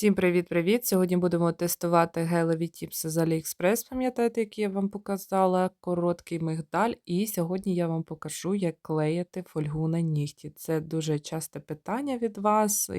Всім привіт-привіт! Сьогодні будемо тестувати гелеві тіпси з AliExpress, пам'ятаєте, які я вам показала, короткий мигдаль. І сьогодні я вам покажу, як клеїти фольгу на нігті. Це дуже часте питання від вас,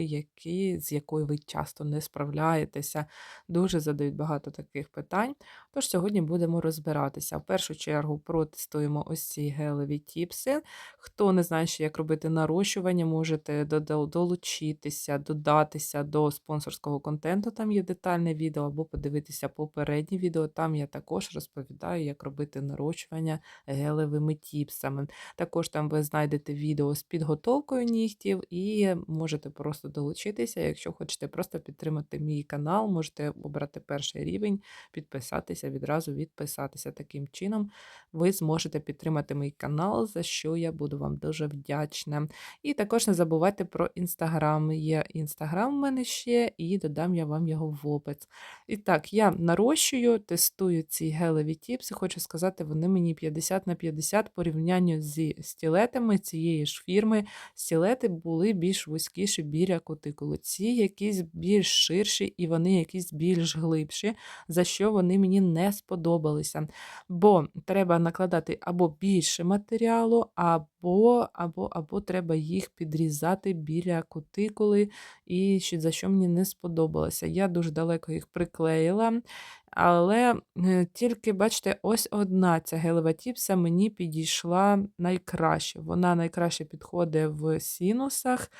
з якою ви часто не справляєтеся. Дуже задають багато таких питань. Тож сьогодні будемо розбиратися. В першу чергу протестуємо ось ці гелеві тіпси. Хто не знає, ще як робити нарощування, можете долучитися, додатися до спонсорського контенту, там є детальне відео, або подивитися попереднє відео. Там я також розповідаю, як робити нарощування гелевими тіпсами. Також там ви знайдете відео з підготовкою нігтів і можете просто долучитися. Якщо хочете просто підтримати мій канал, можете обрати перший рівень, підписатися, відразу відписатися. Таким чином ви зможете підтримати мій канал, за що я буду вам дуже вдячна. І також не забувайте про Інстаграм. Є Інстаграм у мене ще, і додам я вам його в опис. І так, я нарощую, тестую ці гелеві тіпси. Хочу сказати, вони мені 50/50 порівнянню зі стілетами цієї ж фірми. Стілети були більш вузькіші біля кутикули. Ці якісь більш ширші і вони якісь більш глибші, за що вони мені не сподобалися. Бо треба накладати або більше матеріалу, або треба їх підрізати біля кутикули, і за що мені не сподобалося. Я дуже далеко їх приклеїла, але тільки, бачите, ось одна ця гелева тіпса мені підійшла найкраще. Вона найкраще підходить в синусах,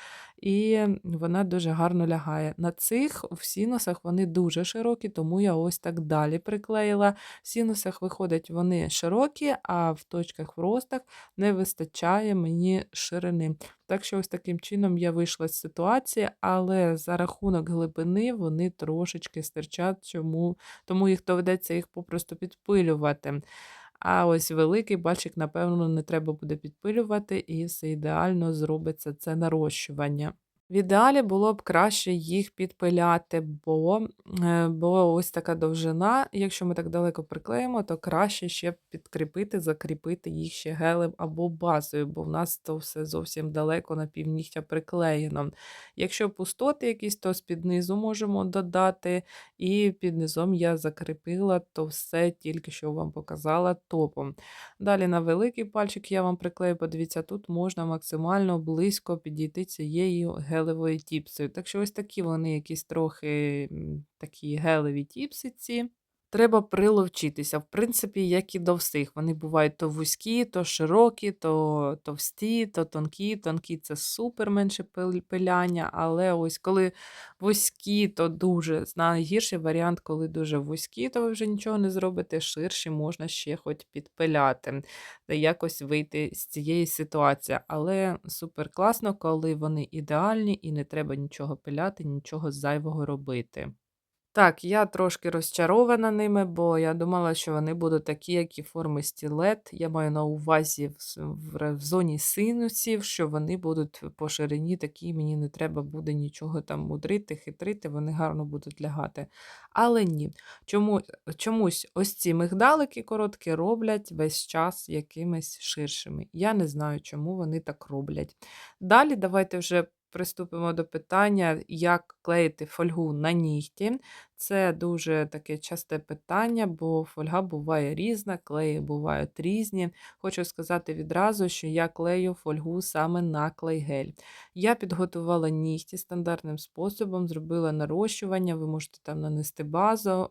і вона дуже гарно лягає. На цих в синусах вони дуже широкі, тому я ось так далі приклеїла. В синусах виходять вони широкі, а в точках в ростах не вистачає мені ширини. Так що ось таким чином я вийшла з ситуації, але за рахунок глибини вони трошечки стирчать, тому доведеться їх попросту підпилювати. А ось великий пальчик, напевно, не треба буде підпилювати, і все ідеально зробиться це нарощування. В ідеалі було б краще їх підпиляти, бо ось така довжина, якщо ми так далеко приклеїмо, то краще ще підкріпити, закріпити їх ще гелем або базою, бо в нас то все зовсім далеко на півнігтя приклеєно. Якщо пустоти якісь, то з-під низу можемо додати, і під низом я закріпила то все тільки що вам показала топом. Далі на великий пальчик я вам приклею, подивіться, тут можна максимально близько підійти цією гелевою тіпсою. Так що ось такі вони якісь трохи такі гелеві тіпсиці. Треба приловчитися, в принципі, як і до всіх. Вони бувають то вузькі, то широкі, то товсті, то тонкі. Тонкі – це супер менше пиляння, але ось коли вузькі, то дуже. Найгірший варіант, коли дуже вузькі, то ви вже нічого не зробите, ширші можна ще хоч підпиляти, та якось вийти з цієї ситуації. Але супер класно, коли вони ідеальні і не треба нічого пиляти, нічого зайвого робити. Так, я трошки розчарована ними, бо я думала, що вони будуть такі, як і форми стілет. Я маю на увазі в зоні синусів, що вони будуть по ширині такі, мені не треба буде нічого там мудрити, хитрити, вони гарно будуть лягати. Але ні. Чомусь ось ці мигдалики короткі роблять весь час якимись ширшими. Я не знаю, чому вони так роблять. Далі давайте вже приступимо до питання, як клеїти фольгу на нігті. Це дуже таке часте питання, бо фольга буває різна, клеї бувають різні. Хочу сказати відразу, що я клею фольгу саме на клей-гель. Я підготувала нігті стандартним способом, зробила нарощування, ви можете там нанести базу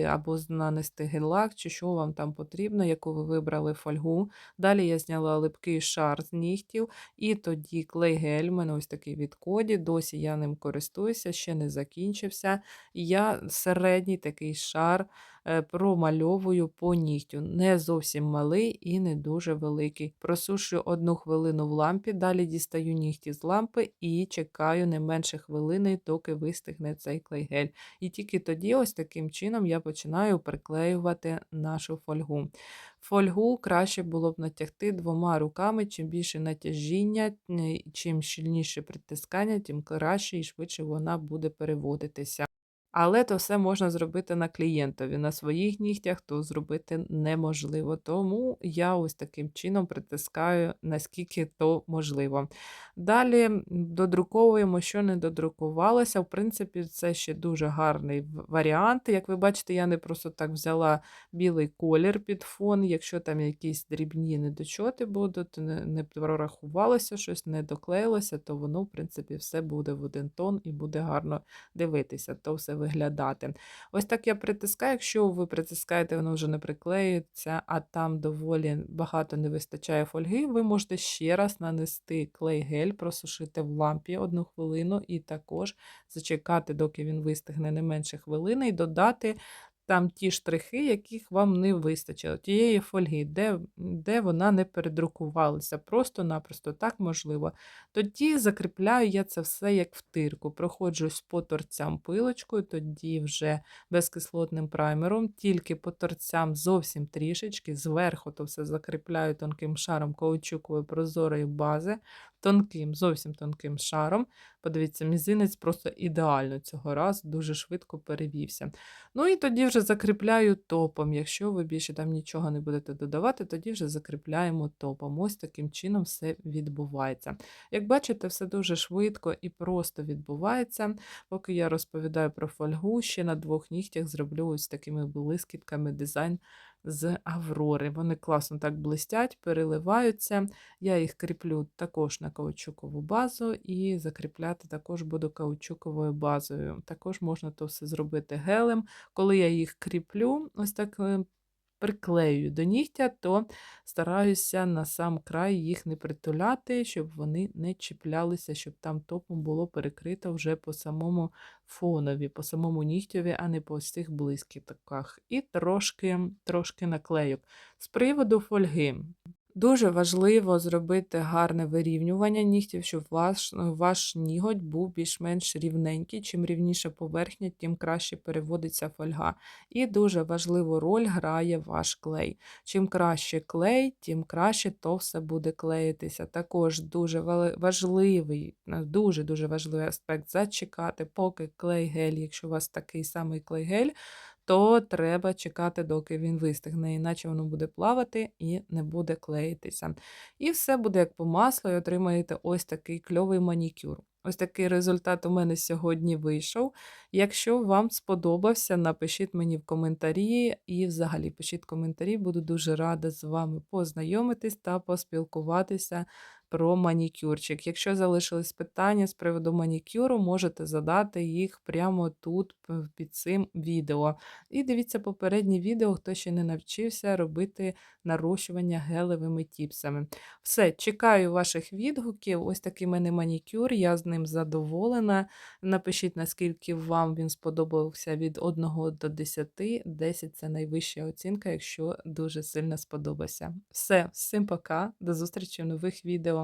або нанести гель-лак, чи що вам там потрібно, яку ви вибрали фольгу. Далі я зняла липкий шар з нігтів, і тоді клей-гель, у мене ось такий від Коді, досі я ним користуюся, ще не закінчився. Я середній такий шар промальовую по нігтю. Не зовсім малий і не дуже великий. Просушую 1 хвилину в лампі, далі дістаю нігті з лампи і чекаю не менше хвилини, доки вистигне цей клей-гель. І тільки тоді ось таким чином я починаю приклеювати нашу фольгу. Фольгу краще було б натягти 2 руками, чим більше натяжіння, чим щільніше притискання, тим краще і швидше вона буде переводитися. Але то все можна зробити на клієнтові. На своїх нігтях то зробити неможливо. Тому я ось таким чином притискаю, наскільки то можливо. Далі додруковуємо, що не додрукувалося. В принципі, це ще дуже гарний варіант. Як ви бачите, я не просто так взяла білий колір під фон. Якщо там якісь дрібні недочоти будуть, не прорахувалося щось, не доклеїлося, то воно, в принципі, все буде в один тон і буде гарно дивитися, то все виглядати. Ось так я притискаю. Якщо ви притискаєте, воно вже не приклеюється, а там доволі багато не вистачає фольги, ви можете ще раз нанести клей-гель, просушити в лампі 1 хвилину і також зачекати, доки він вистигне не менше хвилини, і додати там ті штрихи, яких вам не вистачило, тієї фольги, де вона не передрукувалася. Просто-напросто так можливо. Тоді закріпляю я це все як втирку. Проходжусь по торцям пилочкою, тоді вже безкислотним праймером, тільки по торцям зовсім трішечки, зверху то все закріпляю тонким шаром каучукової прозорої бази, тонким, зовсім тонким шаром. Подивіться, мізинець просто ідеально цього разу, дуже швидко перевівся. Ну і тоді вже закріпляю топом. Якщо ви більше там нічого не будете додавати, тоді вже закріпляємо топом. Ось таким чином все відбувається. Як бачите, все дуже швидко і просто відбувається. Поки я розповідаю про фольгу, ще на 2 нігтях зроблю ось такими блискітками дизайн з Аврори. Вони класно так блистять, переливаються. Я їх кріплю також на каучукову базу і закріпляти також буду каучуковою базою. Також можна то все зробити гелем. Коли я їх кріплю, ось так приклею до нігтя, то стараюся на сам край їх не притуляти, щоб вони не чіплялися, щоб там топом було перекрито вже по самому фонові, по самому нігтєві, а не по ось цих блискітках. І трошки наклейок. З приводу фольги. Дуже важливо зробити гарне вирівнювання нігтів, щоб ваш ніготь був більш-менш рівненький. Чим рівніша поверхня, тим краще переводиться фольга. І дуже важливу роль грає ваш клей. Чим краще клей, тим краще то все буде клеїтися. Також дуже важливий, дуже важливий аспект зачекати, поки клей-гель, якщо у вас такий самий клей-гель, то треба чекати, доки він вистигне, іначе воно буде плавати і не буде клеїтися. І все буде як по маслу, і отримаєте ось такий кльовий манікюр. Ось такий результат у мене сьогодні вийшов. Якщо вам сподобався, напишіть мені в коментарі і взагалі пишіть коментарі, буду дуже рада з вами познайомитись та поспілкуватися про манікюрчик. Якщо залишились питання з приводу манікюру, можете задати їх прямо тут під цим відео. І дивіться попереднє відео, хто ще не навчився робити нарощування гелевими тіпсами. Все, чекаю ваших відгуків. Ось такий в мене манікюр, я з ним задоволена. Напишіть, наскільки вам він сподобався від 1 до 10. 10 – це найвища оцінка, якщо дуже сильно сподобався. Все, всім пока, до зустрічі в нових відео.